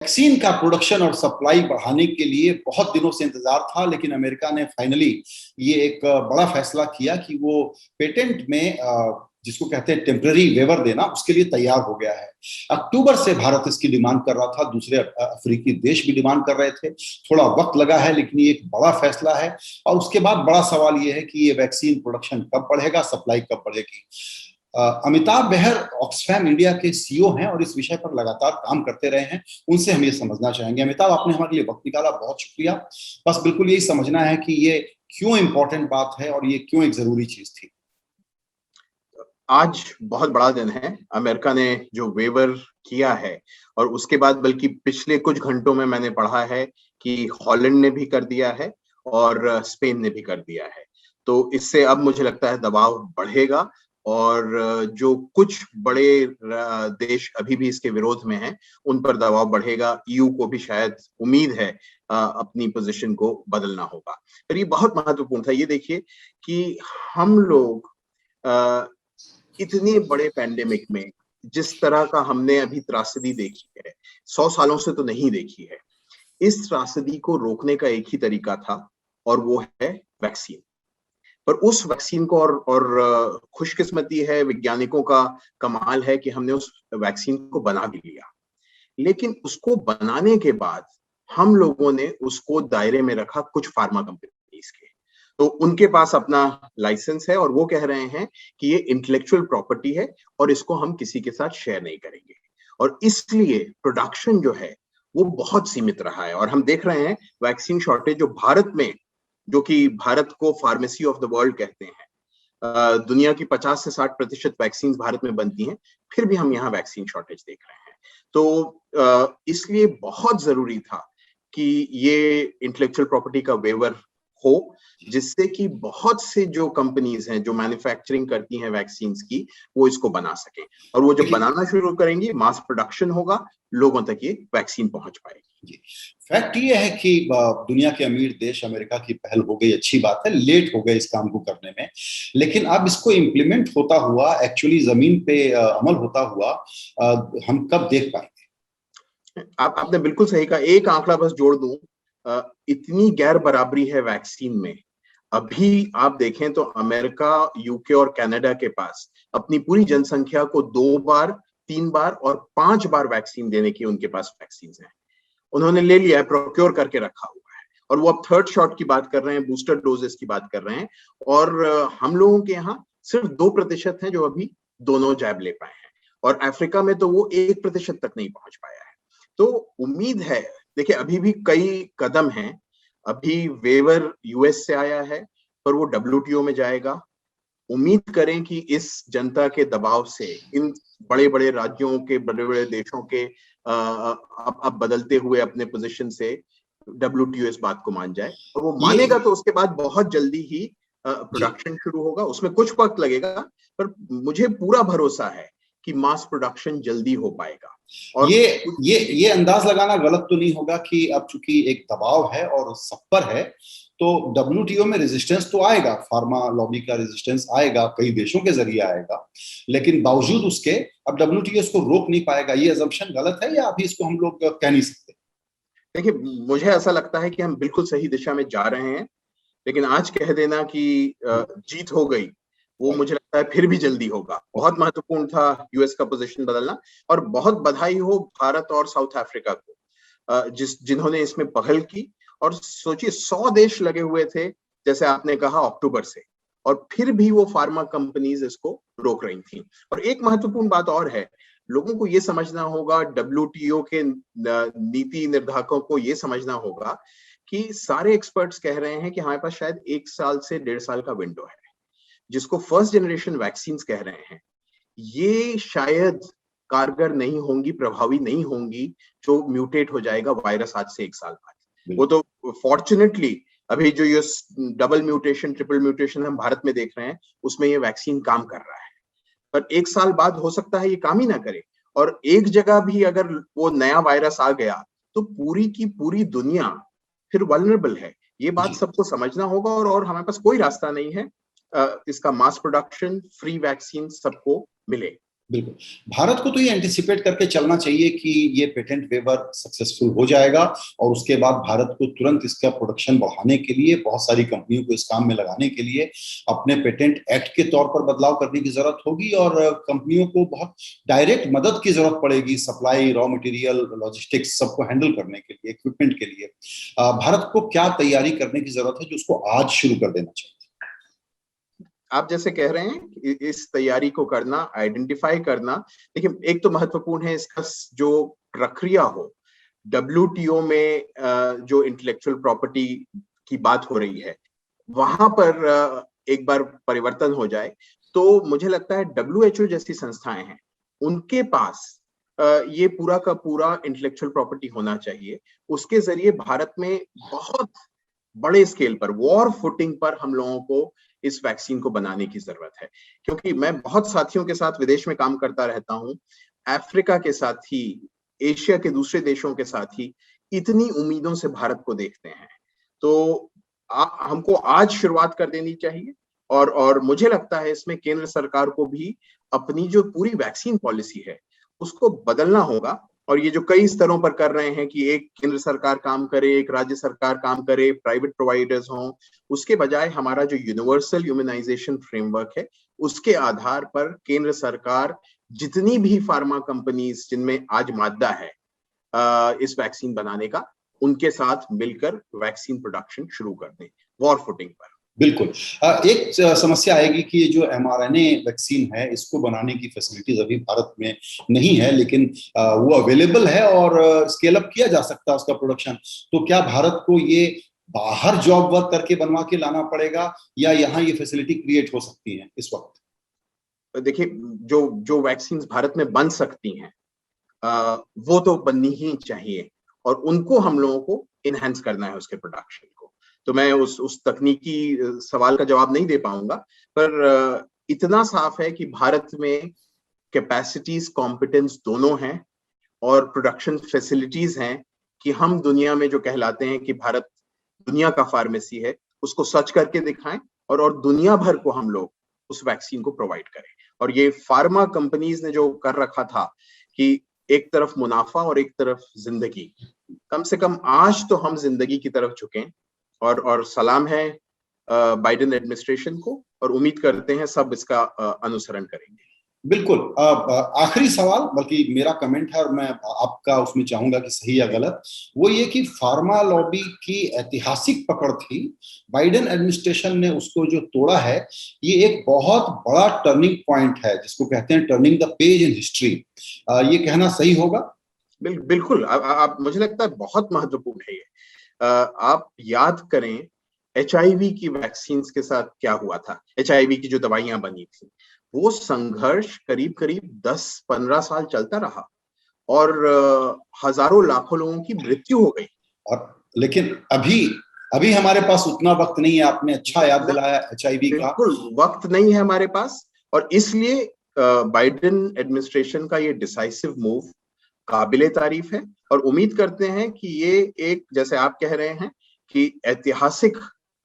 Vaccine का production और supply बढ़ाने के लिए बहुत दिनों से इंतजार था, लेकिन अमेरिका ने फाइनली ये एक बड़ा फैसला किया कि वो पेटेंट में जिसको कहते हैं टेम्पररी वेवर देना, उसके लिए तैयार हो गया है। अक्टूबर से भारत इसकी डिमांड कर रहा था, दूसरे अफ्रीकी देश भी डिमांड कर रहे थे। थोड़ा वक्त लगा है, लेकिन ये एक बड़ा फैसला है। और उसके बाद बड़ा सवाल ये है कि ये वैक्सीन प्रोडक्शन कब बढ़ेगा, सप्लाई कब बढ़ेगी। अमिताभ बहर ऑक्सफैम इंडिया के सीईओ हैं और इस विषय पर लगातार काम करते रहे हैं। उनसे हम ये समझना चाहेंगे। अमिताभ, आपने हमारे लिए वक्त निकाला, बहुत शुक्रिया। बस बिल्कुल यही समझना है कि ये क्यों इंपॉर्टेंट बात है और ये क्यों एक जरूरी चीज थी। आज बहुत बड़ा दिन है। अमेरिका ने जो वेवर किया है और उसके बाद बल्कि पिछले कुछ घंटों में मैंने पढ़ा है कि हॉलैंड ने भी कर दिया है और स्पेन ने भी कर दिया है। तो इससे अब मुझे लगता है दबाव बढ़ेगा और जो कुछ बड़े देश अभी भी इसके विरोध में हैं, उन पर दबाव बढ़ेगा। ईयू को भी शायद उम्मीद है अपनी पोजीशन को बदलना होगा। पर ये बहुत महत्वपूर्ण था। ये देखिए कि हम लोग इतने बड़े पैंडेमिक में जिस तरह का हमने अभी त्रासदी देखी है, 100 सालों से तो नहीं देखी है। इस त्रासदी को रोकने का एक ही तरीका था और वो है वैक्सीन। पर उस वैक्सीन को और खुशकिस्मती है, वैज्ञानिकों का कमाल है कि हमने उस वैक्सीन को बना भी लिया। लेकिन उसको बनाने के बाद हम लोगों ने उसको दायरे में रखा कुछ फार्मा कंपनीज के। तो उनके पास अपना लाइसेंस है और वो कह रहे हैं कि ये इंटेलेक्चुअल प्रॉपर्टी है और इसको हम किसी के साथ शेयर नहीं करेंगे। और इसलिए प्रोडक्शन जो है वो बहुत सीमित रहा है। और हम देख रहे हैं वैक्सीन शॉर्टेज जो भारत में, जो कि भारत को फार्मेसी ऑफ द वर्ल्ड कहते हैं, दुनिया की 50 से 60% वैक्सीन भारत में बनती हैं, फिर भी हम यहाँ वैक्सीन शॉर्टेज देख रहे हैं। तो इसलिए बहुत जरूरी था कि ये इंटेलेक्चुअल प्रॉपर्टी का वेवर हो, जिससे कि बहुत से जो कंपनीज हैं जो मैन्युफैक्चरिंग करती हैं वैक्सीन की, वो इसको बना सके। और वो जब बनाना शुरू करेंगी, मास प्रोडक्शन होगा, लोगों तक ये वैक्सीन पहुंच पाएगी। फैक्ट ये है कि दुनिया के अमीर देश अमेरिका की पहल हो गई, अच्छी बात है। लेट हो गए इस काम को करने में, लेकिन अब इसको इम्प्लीमेंट होता हुआ, एक्चुअली जमीन पे अमल होता हुआ हम कब देख पाएंगे? आपने बिल्कुल सही कहा। एक आंकड़ा बस जोड़ दूं, इतनी गैर बराबरी है वैक्सीन में। अभी आप देखें तो अमेरिका, यूके और कनाडा के पास अपनी पूरी जनसंख्या को 2 बार, 3 बार और 5 बार वैक्सीन देने की उनके पास वैक्सीन है। उन्होंने ले लिया है, प्रोक्योर करके रखा हुआ है। और वो अब थर्ड शॉट की बात कर रहे हैं, बूस्टर डोजेस की बात कर रहे हैं। और हम लोगों के यहाँ सिर्फ 2% हैं जो अभी दोनों जैब ले पाए हैं। और अफ्रीका में तो वो 1% तक नहीं पहुंच पाया है। तो उम्मीद है, देखिए अभी भी कई कदम हैं। अभी वेवर यूएस से आया है, पर वो डब्ल्यूटीओ में जाएगा। उम्मीद करें कि इस जनता के दबाव से, इन बड़े बड़े राज्यों के, बड़े बड़े देशों के अब बदलते हुए अपने पोजीशन से, डब्ल्यूटीओ इस बात को मान जाए। और वो मानेगा तो उसके बाद बहुत जल्दी ही प्रोडक्शन शुरू होगा। उसमें कुछ वक्त लगेगा, पर मुझे पूरा भरोसा है कि मास प्रोडक्शन जल्दी हो पाएगा। और ये अंदाज लगाना गलत तो नहीं होगा कि अब चूंकि एक दबाव है और सब पर है, तो डब्ल्यूटीओ में रेजिस्टेंस तो आएगा, फार्मा लॉबी का रेजिस्टेंस आएगा, कई देशों के जरिए आएगा। लेकिन बावजूद उसके अब डब्ल्यूटीओ इसको रोक नहीं पाएगा। ये अजम्पशन गलत है या अभी इसको हम लोग कह नहीं सकते? देखिए, मुझे ऐसा लगता है कि हम बिल्कुल सही दिशा में जा रहे हैं। लेकिन आज कह देना कि जीत हो गई, वो मुझे लगता है फिर भी जल्दी होगा। बहुत महत्वपूर्ण था यूएस का पोजीशन बदलना। और बहुत बधाई हो भारत और साउथ अफ्रीका को, जिन्होंने इसमें पहल की। और सोचिए, 100 देश लगे हुए थे, जैसे आपने कहा, अक्टूबर से, और फिर भी वो फार्मा कंपनीज इसको रोक रही थी। और एक महत्वपूर्ण बात और है, लोगों को ये समझना होगा, डब्ल्यूटीओ के नीति निर्धारकों को ये समझना होगा कि सारे एक्सपर्ट्स कह रहे हैं कि हमारे पास शायद 1 साल से 1.5 साल का विंडो है, जिसको फर्स्ट जनरेशन वैक्सीन कह रहे हैं। ये शायद कारगर नहीं होंगी, प्रभावी नहीं होंगी, जो म्यूटेट हो जाएगा वायरस आज से 1 साल बाद। वो तो फॉर्चुनेटली अभी जो ये डबल म्यूटेशन, ट्रिपल म्यूटेशन हम भारत में देख रहे हैं, उसमें ये वैक्सीन काम कर रहा है। पर 1 साल बाद हो सकता है ये काम ही ना करे। और एक जगह भी अगर वो नया वायरस आ गया, तो पूरी की पूरी दुनिया फिर वल्नरेबल है। ये बात सबको समझना होगा। और हमारे पास कोई रास्ता नहीं है इसका मास प्रोडक्शन, फ्री वैक्सीन सबको मिले। बिल्कुल। भारत को तो ये एंटिसिपेट करके चलना चाहिए कि ये पेटेंट वेवर सक्सेसफुल हो जाएगा और उसके बाद भारत को तुरंत इसका प्रोडक्शन बढ़ाने के लिए, बहुत सारी कंपनियों को इस काम में लगाने के लिए अपने पेटेंट एक्ट के तौर पर बदलाव करने की जरूरत होगी और कंपनियों को बहुत डायरेक्ट मदद की जरूरत पड़ेगी, सप्लाई, रॉ मटेरियल, लॉजिस्टिक्स सबको हैंडल करने के लिए, इक्विपमेंट के लिए। भारत को क्या तैयारी करने की जरूरत है जो उसको आज शुरू कर देना चाहिए? आप जैसे कह रहे हैं इस तैयारी को करना, आइडेंटिफाई करना, देखिए एक तो महत्वपूर्ण है इसका जो प्रक्रिया हो। WTO में जो इंटेलेक्चुअल प्रॉपर्टी की बात हो रही है वहां पर एक बार परिवर्तन हो जाए तो मुझे लगता है WHO जैसी संस्थाएं हैं उनके पास ये पूरा का पूरा इंटेलेक्चुअल प्रॉपर्टी होना चाहिए। उसके जरिए भारत में बहुत बड़े स्केल पर, वॉर फुटिंग पर हम लोगों को इस वैक्सीन को बनाने की जरूरत है। क्योंकि मैं बहुत साथियों के साथ विदेश में काम करता रहता हूं, अफ्रीका के साथ ही, एशिया के दूसरे देशों के साथ ही इतनी उम्मीदों से भारत को देखते हैं। तो हमको आज शुरुआत कर देनी चाहिए और मुझे लगता है इसमें केंद्र सरकार को भी अपनी जो पूरी वैक्सीन पॉलिसी है उसको बदलना होगा। और ये जो कई स्तरों पर कर रहे हैं कि एक केंद्र सरकार काम करे, एक राज्य सरकार काम करे, प्राइवेट प्रोवाइडर्स हों, उसके बजाय हमारा जो यूनिवर्सल इम्यूनाइजेशन फ्रेमवर्क है उसके आधार पर केंद्र सरकार जितनी भी फार्मा कंपनीज जिनमें आज मादा है इस वैक्सीन बनाने का, उनके साथ मिलकर वैक्सीन प्रोडक्शन शुरू कर दें वॉर फुटिंग पर। बिल्कुल। एक समस्या आएगी कि ये जो mRNA वैक्सीन है इसको बनाने की फैसिलिटीज अभी भारत में नहीं है, लेकिन वो अवेलेबल है और स्केल अप किया जा सकता है उसका प्रोडक्शन। तो क्या भारत को ये बाहर जॉब वर्क करके बनवा के लाना पड़ेगा या यहाँ ये फैसिलिटी क्रिएट हो सकती है इस वक्त? देखिए जो जो वैक्सीन भारत में बन सकती हैं वो तो बननी ही चाहिए और उनको हम लोगों को इनहेंस करना है उसके प्रोडक्शन को। तो मैं उस तकनीकी सवाल का जवाब नहीं दे पाऊंगा, पर इतना साफ है कि भारत में कैपेसिटीज, कॉम्पिटेंस दोनों हैं और प्रोडक्शन फैसिलिटीज हैं कि हम दुनिया में जो कहलाते हैं कि भारत दुनिया का फार्मेसी है उसको सच करके दिखाएं और दुनिया भर को हम लोग उस वैक्सीन को प्रोवाइड करें। और ये फार्मा कंपनीज ने जो कर रखा था कि एक तरफ मुनाफा और एक तरफ जिंदगी, कम से कम आज तो हम जिंदगी की तरफ झुकें और सलाम है बाइडेन एडमिनिस्ट्रेशन को और उम्मीद करते हैं सब इसका अनुसरण करेंगे। बिल्कुल। आखिरी सवाल, बल्कि मेरा कमेंट है और मैं आपका उसमें चाहूंगा कि सही या गलत, वो ये कि फार्मा लॉबी की ऐतिहासिक पकड़ थी, बाइडेन एडमिनिस्ट्रेशन ने उसको जो तोड़ा है, ये एक बहुत बड़ा टर्निंग पॉइंट है जिसको कहते हैं turning the page in history. ये कहना सही होगा? बिल्कुल। आप मुझे लगता है बहुत महत्वपूर्ण है ये। आप याद करें HIV की वैक्सीन के साथ क्या हुआ था, HIV की जो दवाइयां बनी थी, वो संघर्ष करीब करीब 10-15 साल चलता रहा और हजारों लाखों लोगों की मृत्यु हो गई। और लेकिन अभी अभी हमारे पास उतना वक्त नहीं है, आपने अच्छा याद दिलाया HIV का। बिल्कुल वक्त नहीं है हमारे पास और इसलिए बाइडेन एडमिनिस्ट्रेशन का ये डिसाइसिव मूव काबिले तारीफ है और उम्मीद करते हैं कि ये एक, जैसे आप कह रहे हैं, कि ऐतिहासिक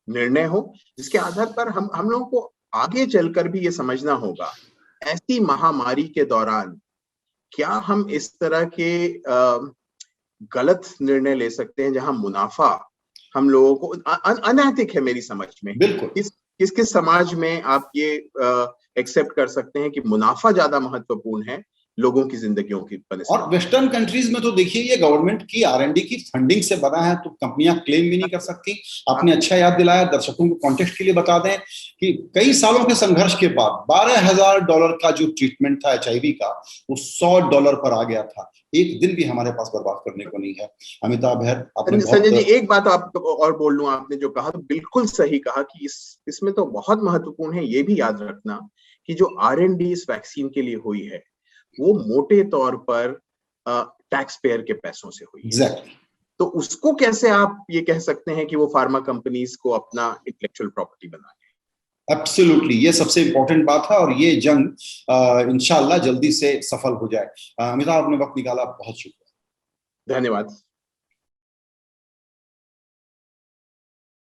निर्णय हो जिसके आधार पर हम लोगों को आगे चलकर भी ये समझना होगा ऐसी महामारी के दौरान क्या हम इस तरह के गलत निर्णय ले सकते हैं जहां मुनाफा हम लोगों को अनैतिक है। मेरी समझ में बिल्कुल किस समाज में आप ये एक्सेप्ट कर सकते हैं कि मुनाफा ज्यादा महत्वपूर्ण है लोगों की जिंदगियों की बनस्पति? और वेस्टर्न कंट्रीज में तो देखिए ये गवर्नमेंट की R&D की फंडिंग से बना है, तो कंपनियां क्लेम भी नहीं कर सकती। आपने अच्छा याद दिलाया। दर्शकों को कॉन्टेक्स्ट के लिए बता दें कि कई सालों के संघर्ष के बाद $12,000 का जो ट्रीटमेंट था HIV का, वो $100 पर आ गया था। एक दिन भी हमारे पास बर्बाद करने को नहीं है। अमिताभ भैर, आपने संजय जी एक बात आप और बोल लूं, आपने जो कहा तो बिल्कुल सही कहा कि इसमें तो बहुत महत्वपूर्ण है ये भी याद रखना कि जो R&D इस वैक्सीन के लिए हुई है वो मोटे तौर पर टैक्स पेयर के पैसों से हुई है। Exactly. तो उसको कैसे आप ये कह सकते हैं कि वो फार्मा कंपनीज को अपना इंटेलेक्चुअल प्रॉपर्टी बना है? एब्सोल्युटली, ये सबसे इंपॉर्टेंट बात है और ये जंग इंशाल्लाह जल्दी से सफल हो जाए। अमिताभ, आपने वक्त निकाला, बहुत शुक्रिया। धन्यवाद।